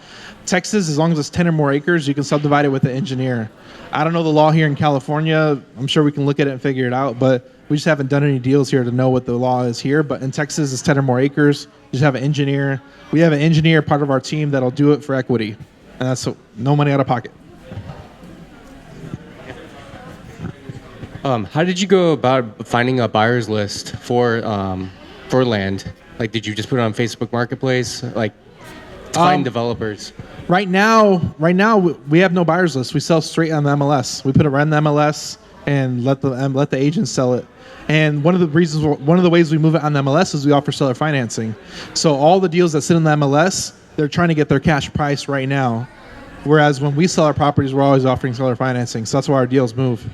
Speaker 3: Texas, as long as it's 10 or more acres, you can subdivide it with an engineer. I don't know the law here in California. I'm sure we can look at it and figure it out, but we just haven't done any deals here to know what the law is here. But in Texas, it's 10 or more acres. You just have an engineer. We have an engineer, part of our team, that'll do it for equity. And that's no money out of pocket.
Speaker 4: How did you go about finding a buyer's list for land? Like, did you just put it on Facebook Marketplace? Like, to find developers?
Speaker 3: Right now, we have no buyers list. We sell straight on the MLS. We put it right on the MLS and let the agents sell it. And one of the ways we move it on the MLS is we offer seller financing. So all the deals that sit in the MLS, they're trying to get their cash price right now. Whereas when we sell our properties, we're always offering seller financing. So that's why our deals move.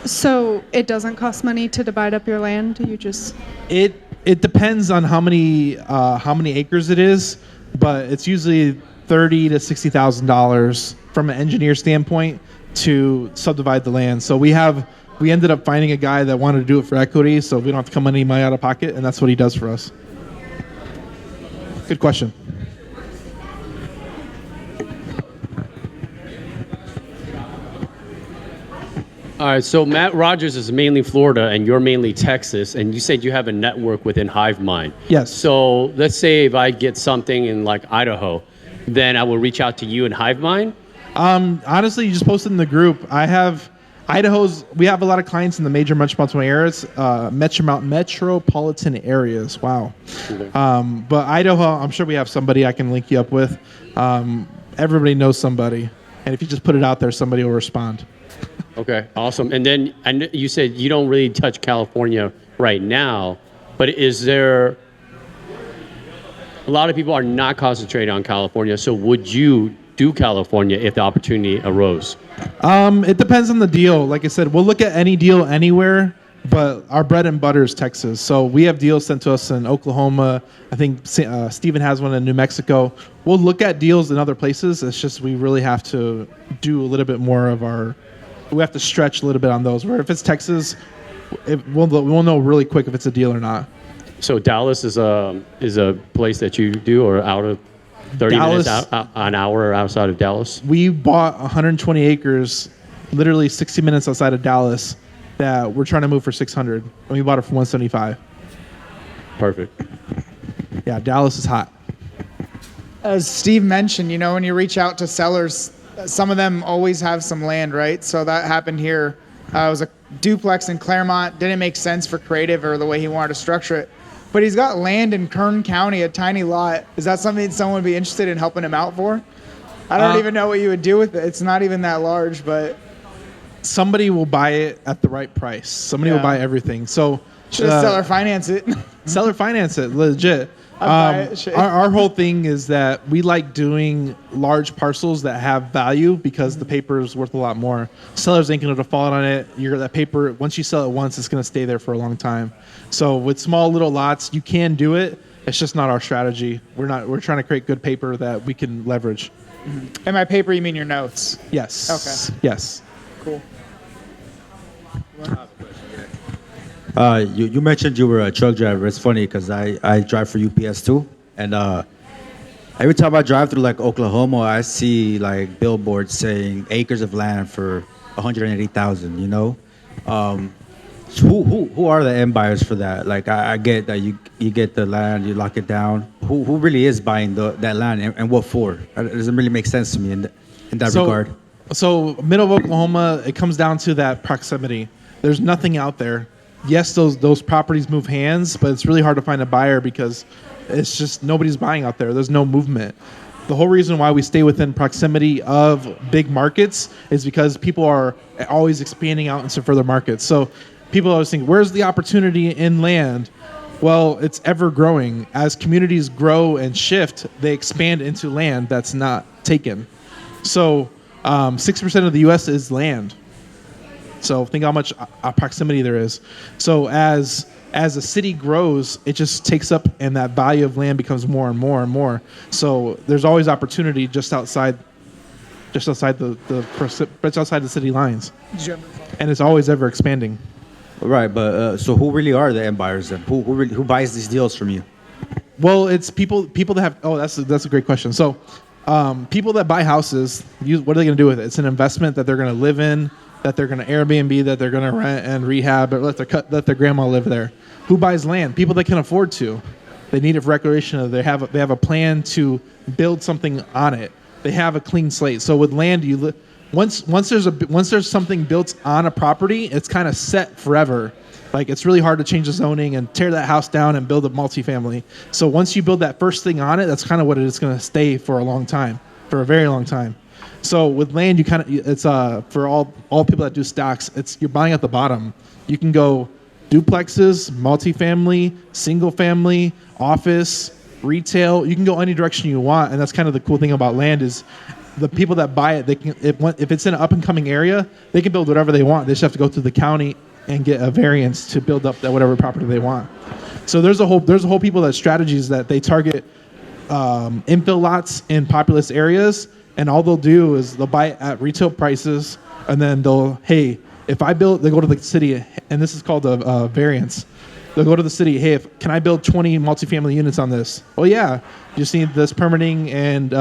Speaker 6: So it doesn't cost money to divide up your land? You just...
Speaker 3: It depends on how many acres it is, but it's usually $30,000 to $60,000 from an engineer standpoint to subdivide the land. So we ended up finding a guy that wanted to do it for equity, so we don't have to come any money out of pocket, and that's what he does for us. Good question.
Speaker 7: All right, so Matt Rogers is mainly Florida and you're mainly Texas, and you said you have a network within HiveMind.
Speaker 3: Yes.
Speaker 7: So let's say if I get something in like Idaho, then I will reach out to you in HiveMind?
Speaker 3: Honestly, you just post it in the group. We have a lot of clients in the major metropolitan areas, metropolitan areas. Wow.
Speaker 7: Okay.
Speaker 3: But Idaho, I'm sure we have somebody I can link you up with. Everybody knows somebody. And if you just put it out there, somebody will respond.
Speaker 7: Okay, awesome. And then you said you don't really touch California right now, but is there... A lot of people are not concentrated on California, so would you do California if the opportunity arose?
Speaker 3: It depends on the deal. Like I said, we'll look at any deal anywhere, but our bread and butter is Texas. So we have deals sent to us in Oklahoma. I think Steven has one in New Mexico. We'll look at deals in other places. It's just we really have to do a little bit more of our... We have to stretch a little bit on those. Where if it's Texas, we'll know really quick if it's a deal or not.
Speaker 7: So Dallas is a place that you do, or out of 30
Speaker 3: Dallas,
Speaker 7: minutes, an hour outside of Dallas?
Speaker 3: We bought 120 acres, literally 60 minutes outside of Dallas, that we're trying to move for 600, and we bought it for 175.
Speaker 7: Perfect.
Speaker 3: Yeah, Dallas is hot.
Speaker 8: As Steve mentioned, when you reach out to sellers, some of them always have some land, right? So that happened here. It was a duplex in Claremont. Didn't make sense for creative or the way he wanted to structure it. But he's got land in Kern County, a tiny lot. Is that something someone would be interested in helping him out for? I don't even know what you would do with it. It's not even that large, but...
Speaker 3: Somebody will buy it at the right price. Somebody will buy everything. So
Speaker 8: should seller finance it.
Speaker 3: Seller finance it, legit. Our whole thing is that we like doing large parcels that have value because the paper is worth a lot more. Sellers ain't going to default on it. That paper, once you sell it once, it's going to stay there for a long time. So with small little lots, you can do it. It's just not our strategy. We're trying to create good paper that we can leverage.
Speaker 8: Mm-hmm. And by paper, you mean your notes?
Speaker 3: Yes.
Speaker 8: Okay.
Speaker 3: Yes.
Speaker 8: Cool.
Speaker 9: You mentioned you were a truck driver. It's funny because I drive for UPS too, and every time I drive through like Oklahoma, I see like billboards saying acres of land for 180,000. Who are the end buyers for that? Like I get that you get the land, you lock it down. Who really is buying that land and what for? It doesn't really make sense to me in that regard.
Speaker 3: So middle of Oklahoma, it comes down to that proximity. There's nothing out there. Yes, those properties move hands, but it's really hard to find a buyer because it's just nobody's buying out there. There's no movement. The whole reason why we stay within proximity of big markets is because people are always expanding out into further markets. So people always think, where's the opportunity in land? Well, it's ever growing. As communities grow and shift, they expand into land that's not taken. So 6% of the U.S. is land. So think how much proximity there is. So as a city grows, it just takes up, and that value of land becomes more and more and more. So there's always opportunity just outside the city lines, and it's always ever expanding.
Speaker 9: Right, but so who really are the end buyers then? Who buys these deals from you?
Speaker 3: Well, it's people that have. Oh, that's a great question. So people that buy houses, what are they going to do with it? It's an investment that they're going to live in, that they're going to Airbnb, that they're going to rent and rehab, or let their grandma live there. Who buys land? People that can afford to. They need it for recreation. They have a plan to build something on it. They have a clean slate. So with land, once there's something built on a property, it's kind of set forever. Like, it's really hard to change the zoning and tear that house down and build a multifamily. So once you build that first thing on it, that's kind of what it's going to stay for a long time, for a very long time. So with land, you kind of, it's for all people that do stocks, it's you're buying at the bottom. You can go duplexes, multifamily, single family, office, retail. You can go any direction you want, and that's kind of the cool thing about land is the people that buy it, they can if it's in an up and coming area, they can build whatever they want. They just have to go through the county and get a variance to build up that whatever property they want. So there's a whole people that strategies that they target infill lots in populous areas, and all they'll do is they'll buy it at retail prices, and then they go to the city, and this is called a variance. They'll go to the city, hey, can I build 20 multifamily units on this? Oh yeah, you just need this permitting and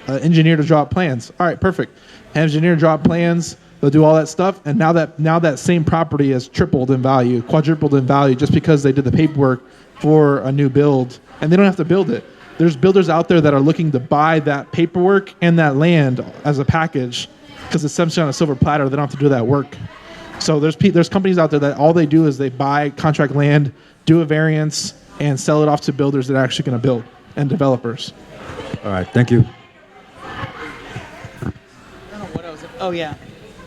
Speaker 3: engineer to draw up plans. All right, perfect. Engineer draw up plans. They'll do all that stuff, and now that same property has tripled in value, quadrupled in value, just because they did the paperwork for a new build, and they don't have to build it. There's builders out there that are looking to buy that paperwork and that land as a package, because it's essentially on a silver platter. They don't have to do that work. So there's companies out there that all they do is they buy contract land, do a variance, and sell it off to builders that are actually going to build, and developers.
Speaker 9: All right, thank you.
Speaker 8: Oh yeah.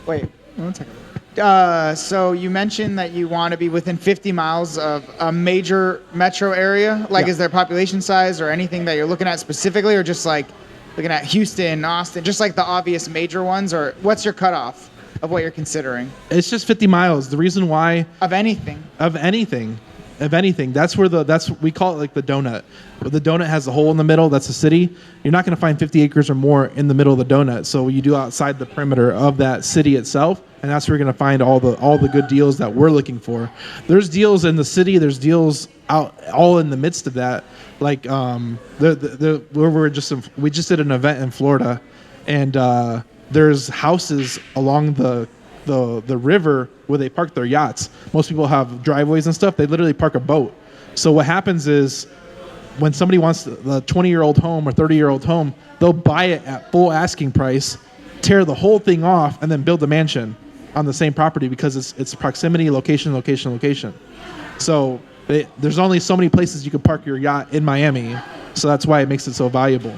Speaker 8: Wait, 1 second. So you mentioned that you want to be within 50 miles of a major metro area. Like,
Speaker 3: Yeah.
Speaker 8: is there population size or anything that you're looking at specifically, or just like looking at Houston, Austin, just like the obvious major ones, or what's your cutoff of what you're considering?
Speaker 3: It's just 50 miles. The reason why
Speaker 8: Of anything.
Speaker 3: of anything, that's where we call it like the donut. The donut has a hole in the middle. That's a city. You're not going to find 50 acres or more in the middle of the donut. So you do outside the perimeter of that city itself, and that's where you're going to find all the good deals that we're looking for. There's deals in the city. There's deals out all in the midst of that. Like we just did an event in Florida, and there's houses along the river where they park their yachts. Most people have driveways and stuff. They literally park a boat. So what happens is when somebody wants the 20-year-old home or 30-year-old home, they'll buy it at full asking price, tear the whole thing off, and then build a mansion on the same property because it's proximity, location. So there's only so many places you can park your yacht in Miami. So that's why it makes it so valuable.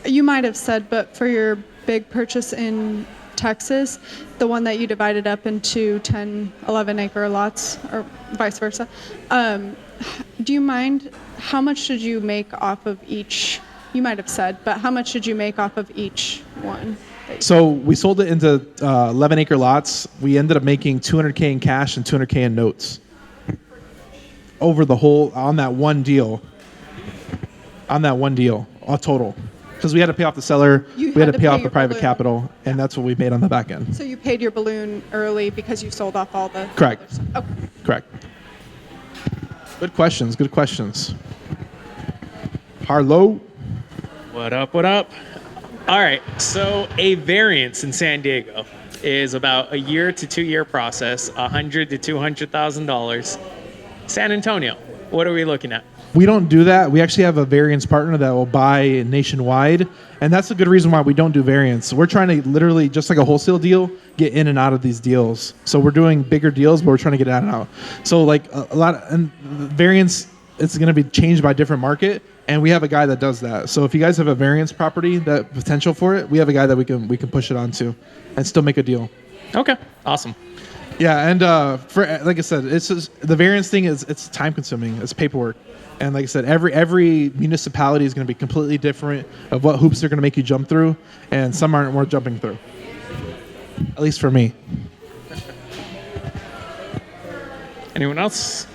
Speaker 6: You might have said, but for your big purchase in Texas, the one that you divided up into 10, 11 acre lots, or vice versa, do you mind, how much did you make off of each? You might have said, but how much did you make off of each one?
Speaker 3: So we sold it into 11 acre lots. We ended up making $200K in cash and $200K in notes over the whole, on that one deal, all total. Because we had to pay off the seller, we had to pay off the private
Speaker 6: balloon.
Speaker 3: Capital, and that's what we made on the back end.
Speaker 6: So you paid your balloon early because you sold off all the...
Speaker 3: Correct.
Speaker 6: other stuff. Okay.
Speaker 3: Correct. Good questions. Harlow.
Speaker 10: What up? All right, so a variance in San Diego is about a year to 2 year process, $100,000 to $200,000. San Antonio, what are we looking at?
Speaker 3: We don't do that. We actually have a variance partner that will buy nationwide, and that's a good reason why we don't do variance. We're trying to literally, just like a wholesale deal, get in and out of these deals. So we're doing bigger deals, but we're trying to get in and out. So like a lot of and variance, it's going to be changed by different market, and we have a guy that does that. So if you guys have a variance property, that potential for it, we have a guy that we can push it onto and still make a deal.
Speaker 10: Okay, awesome.
Speaker 3: Yeah, and for like I said, it's just, the variance thing it's time consuming. It's paperwork. And like I said, every municipality is going to be completely different of what hoops they're going to make you jump through, and some aren't worth jumping through. At least for me.
Speaker 10: Anyone else?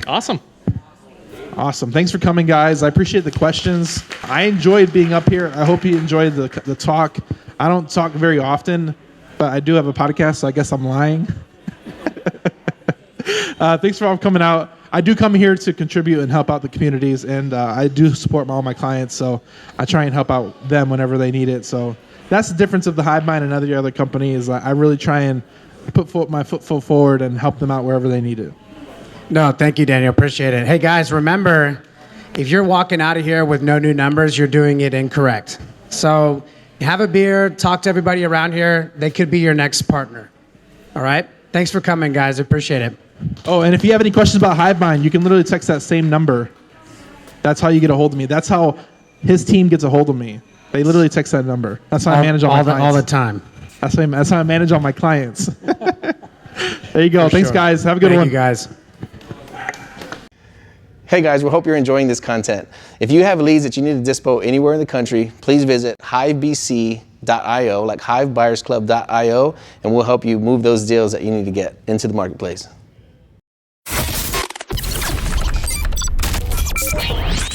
Speaker 10: Awesome.
Speaker 3: Thanks for coming, guys. I appreciate the questions. I enjoyed being up here. I hope you enjoyed the talk. I don't talk very often, but I do have a podcast, so I guess I'm lying. Thanks for all coming out. I do come here to contribute and help out the communities, and I do support all my clients, so I try and help out them whenever they need it. So that's the difference of the Hive Mind and other companies. I really try and put my foot forward and help them out wherever they need it.
Speaker 2: No, thank you, Daniel. Appreciate it. Hey, guys, remember, if you're walking out of here with no new numbers, you're doing it incorrect. So have a beer, talk to everybody around here. They could be your next partner. All right? Thanks for coming, guys. I appreciate it.
Speaker 3: Oh, and if you have any questions about HiveMind, you can literally text that same number. That's how you get a hold of me. That's how his team gets a hold of me. They literally text that number. That's how I manage all my clients.
Speaker 2: All the time.
Speaker 3: That's how I manage all my clients. There you go. Thanks, guys. Have a good one.
Speaker 2: Thank you, guys.
Speaker 11: Hey guys, we hope you're enjoying this content. If you have leads that you need to dispo anywhere in the country, please visit hivebc.io, like hivebuyersclub.io, and we'll help you move those deals that you need to get into the marketplace.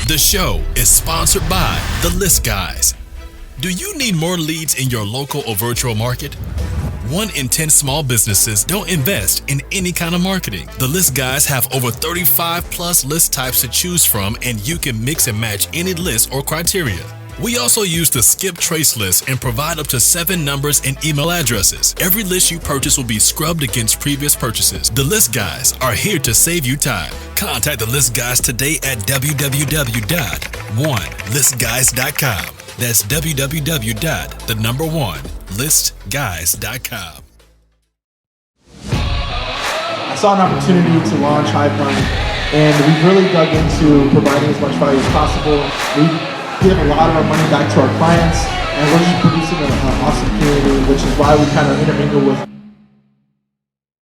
Speaker 1: The show is sponsored by The List Guys. Do you need more leads in your local or virtual market? 1 in 10 small businesses don't invest in any kind of marketing. The List Guys have over 35 plus list types to choose from, and you can mix and match any list or criteria. We also use the skip trace list and provide up to 7 numbers and email addresses. Every list you purchase will be scrubbed against previous purchases. The List Guys are here to save you time. Contact the List Guys today at www.onelistguys.com. That's www.1listguys.com.
Speaker 3: I saw an opportunity to launch HiveMind, and we've really dug into providing as much value as possible. We give a lot of our money back to our clients, and we're just producing an awesome community, which is why we kind of intermingle with